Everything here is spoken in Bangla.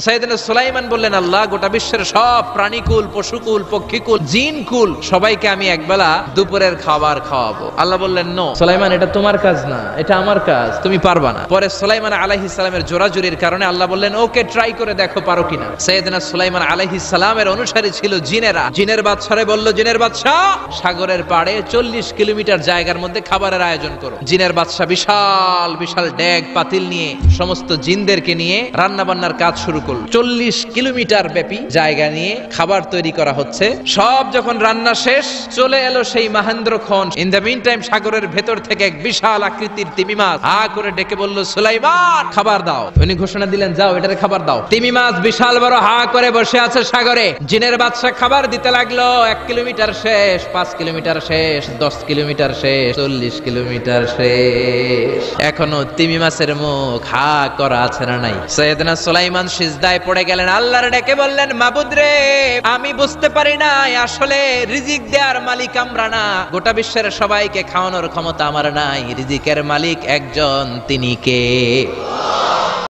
সাইয়েদনা সুলাইমান বললেন, আল্লাহ, গোটা বিশ্বের সব প্রাণীকুল, পশুকুল, পক্ষীকুল, জিনকুল সবাইকে আমি একবেলা দুপুরের খাবার খাওয়াবো। আল্লাহ বললেন, নো সুলাইমান, এটা তোমার কাজ না, এটা আমার কাজ, তুমি পারবা না। পরে সুলাইমান আলাইহিস সালামের জোরাজুরির কারণে আল্লাহ বললেন, ওকে, ট্রাই করে দেখো পারো কিনা। সাইয়েদনা সুলাইমান আলাইহিস সালামের অনুসারী ছিল জিনেরা। জিনের বাদশারে বলল, জিনের বাদশা, সাগরের পাড়ে 40 কিলোমিটার জায়গার মধ্যে খাবারের আয়োজন করো। জিনের বাদশা বিশাল বিশাল ডেগ পাতিল নিয়ে সমস্ত জিনদেরকে নিয়ে রান্না বান্নার কাজ শুরু করল। 40 কিলোমিটার ব্যাপী জায়গা নিয়ে খাবার তৈরি করা হচ্ছে। সব যখন রান্না শেষ, চলে এলো সেই মহেন্দ্রক্ষণ। ইন দ্য মিন টাইম সাগরের ভেতর থেকে এক বিশাল আকৃতির তিমি মাছ হা করে ডেকে বলল, সুলাইমান, খাবার দাও। উনি ঘোষণা দিলেন, যাও, এটারে খাবার দাও। তিমি মাছ বিশাল বড় হা করে বসে আছে সাগরে। জিনের বাদশা খাবার দিতে লাগলো। 1 কিলোমিটার শেষ, 5 কিলোমিটার শেষ, 10 কিলোমিটার শেষ, 40 কিলোমিটার শেষ। এখনো তিমি মাছের মুখ হা করা আছে না নাই? সাইয়েদনা সুলাইমান সিজদায় পড়ে গেলেন, আল্লাহর ডেকে বললেন, মাবুদ রে, আমি বুঝতে পারি না আসলে রিজিক দেওয়ার মালিক আমরা না, গোটা বিশ্বের সবাইকে খাওয়ানোর ক্ষমতা আমার নাই, রিজিকের মালিক একজন, তিনি কে?